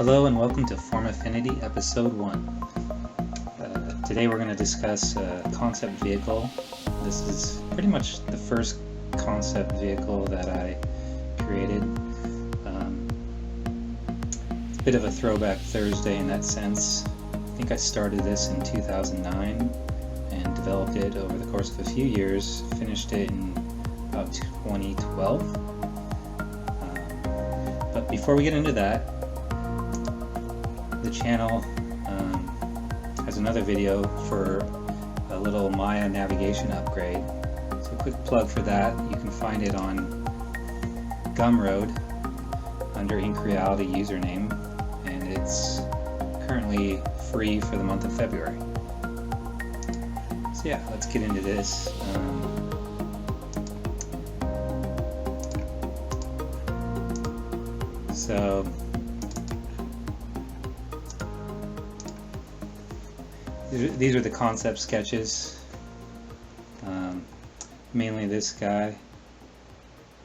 Hello and welcome to Form Affinity Episode 1. Today we're going to discuss a concept vehicle. This is pretty much the first concept vehicle that I created. It's a bit of a throwback Thursday in that sense. I think I started this in 2009 and developed it over the course of a few years, finished it in about 2012. But before we get into that, the channel has another video for a little Maya navigation upgrade. So a quick plug for that. You can find it on Gumroad under Ink Reality username, and it's currently free for the month of February. So yeah, let's get into this. So these are the concept sketches. Mainly this guy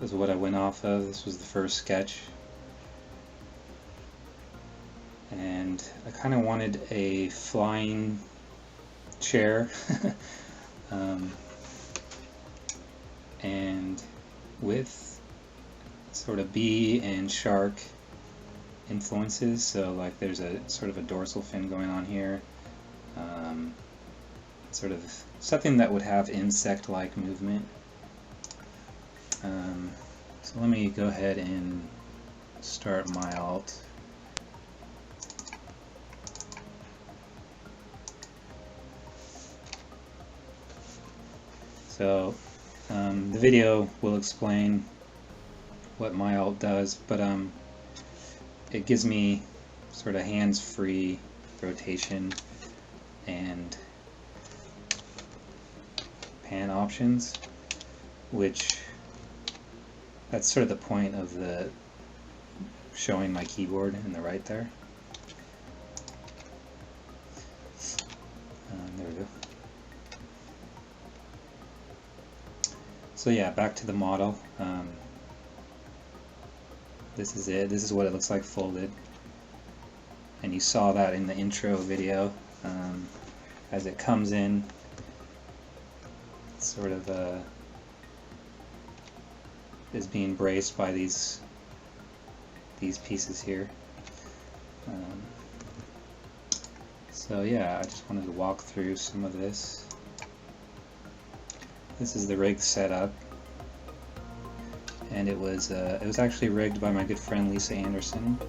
was what I went off of. This was the first sketch. And I kind of wanted a flying chair. And with sort of bee and shark influences. So like there's a sort of a dorsal fin going on here. Sort of something that would have insect-like movement. So let me go ahead and start my alt. So the video will explain what my alt does, but it gives me sort of hands-free rotation and pan options, which that's sort of the point of the showing my keyboard in the right there. There we go. So yeah, back to the model. This is it. This is what it looks like folded, and you saw that in the intro video. As it comes in, sort of is being braced by these pieces here. So yeah, I just wanted to walk through some of this. This is the rig setup, and it was actually rigged by my good friend Lisa Anderson.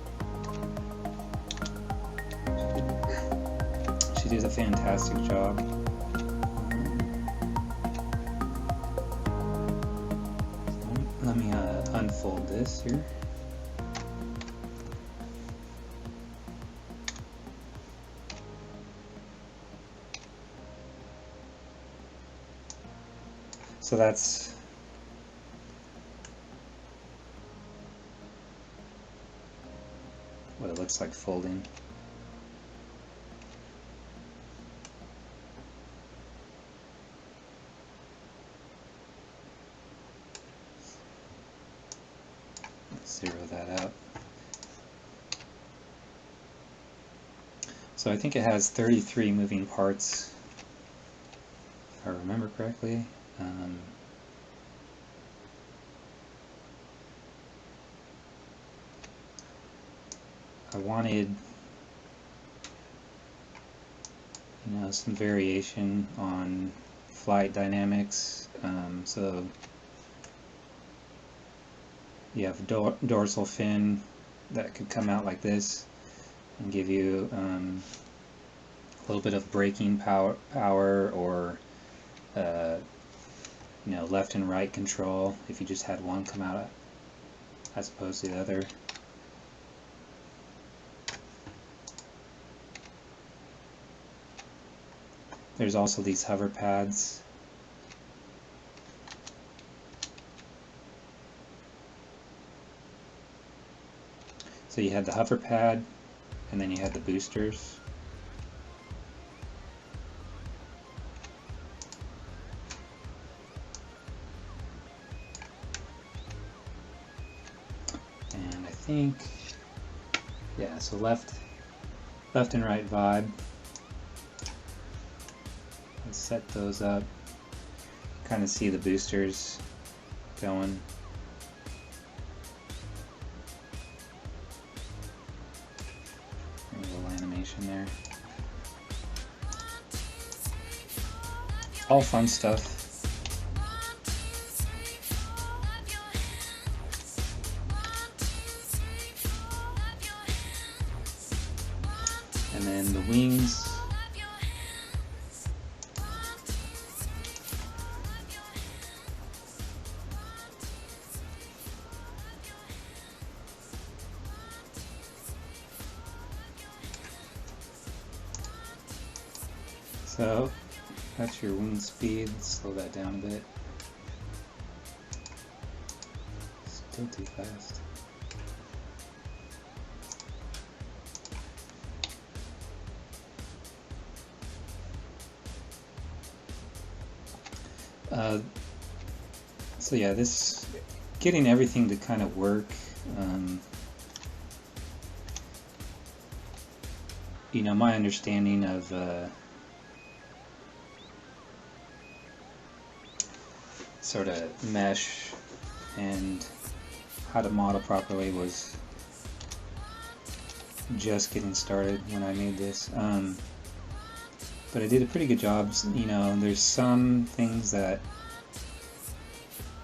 She did a fantastic job. Let me unfold this here. So that's what it looks like folding. Let's zero that out. So I think it has 33 moving parts, if I remember correctly. I wanted, some variation on flight dynamics. So you have dorsal fin that could come out like this and give you a little bit of braking power or left and right control if you just had one come out as opposed to the other. There's also these hover pads. So you had the hover pad, and then you had the boosters. And I think Yeah, so left and right vibe. Let's set those up. Kind of see the boosters going. A little animation there. All fun stuff. And then the wings. So that's your wing speed. Let's slow that down a bit. Still too fast. So yeah, this getting everything to kind of work. You know, my understanding of sort of mesh and how to model properly was just getting started when I made this. But I did a pretty good job. You know, there's some things that,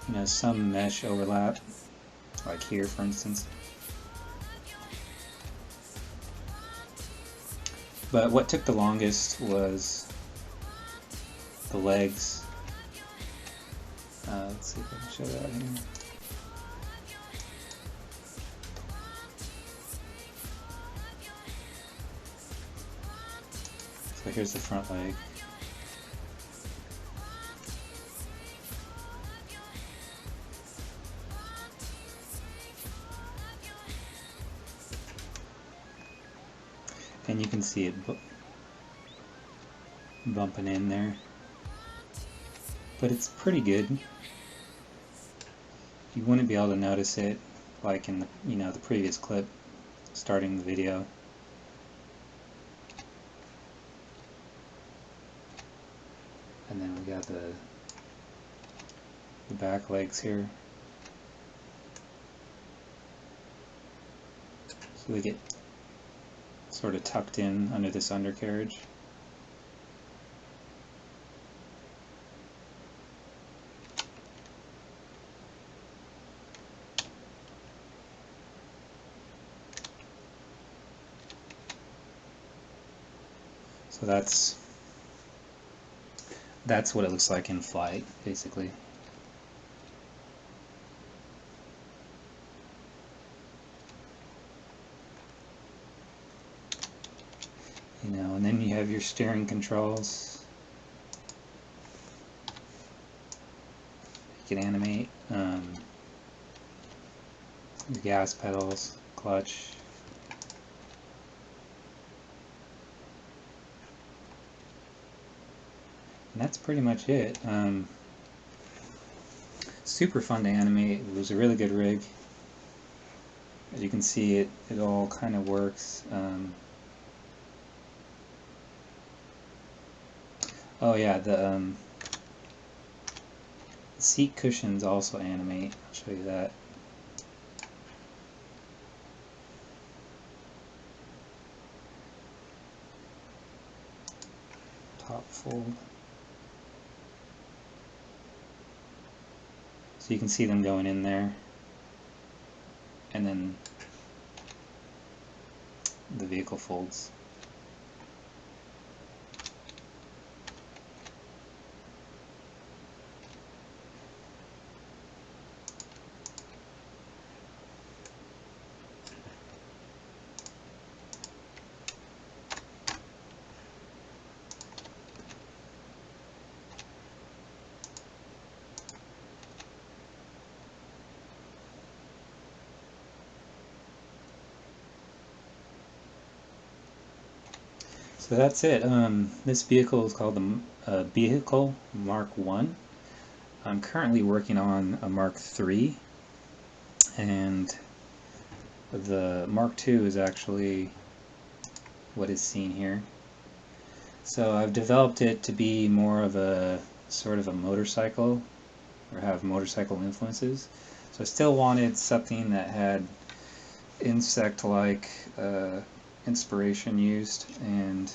you know, some mesh overlap, like here for instance. But what took the longest was the legs. Let's see if I can show that here. So here's the front leg. And you can see it bumping in there. But it's pretty good. You wouldn't be able to notice it like in the, you know, the previous clip starting the video. And then we got the back legs here. So they get sort of tucked in under this undercarriage. So that's what it looks like in flight, basically. You know, and then you have your steering controls. You can animate your gas pedals, clutch. And that's pretty much it. Super fun to animate. It was a really good rig. As you can see, it all kind of works. Oh yeah, the seat cushions also animate. I'll show you that. Top fold. So you can see them going in there, and then the vehicle folds. So that's it. This vehicle is called the Vehicle Mark 1. I'm currently working on a Mark 3, and the Mark II is actually what is seen here. So I've developed it to be more of a sort of a motorcycle, or have motorcycle influences. So I still wanted something that had insect-like inspiration used, and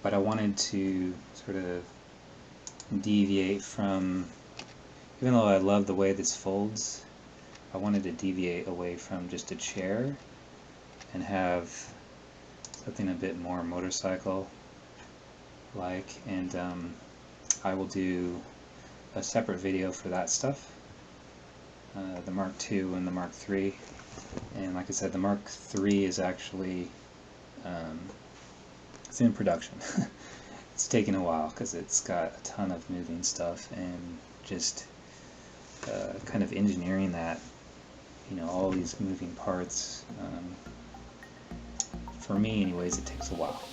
but I wanted to sort of deviate from, even though I love the way this folds, I wanted to deviate away from just a chair and have something a bit more motorcycle like, and I will do a separate video for that stuff, the Mark II and the Mark III. And like I said, the Mark III is actually it's in production. It's taken a while because it's got a ton of moving stuff, and just kind of engineering that, all these moving parts. For me anyways, it takes a while.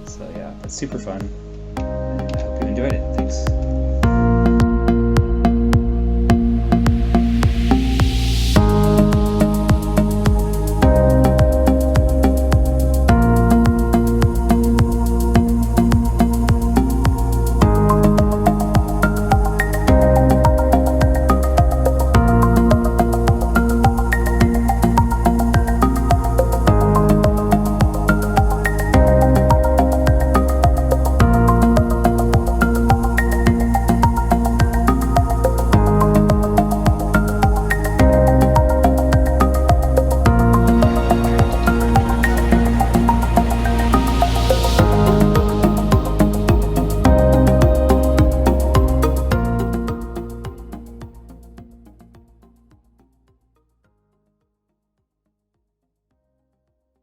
So yeah, but super fun, and I hope you enjoyed it. Thanks.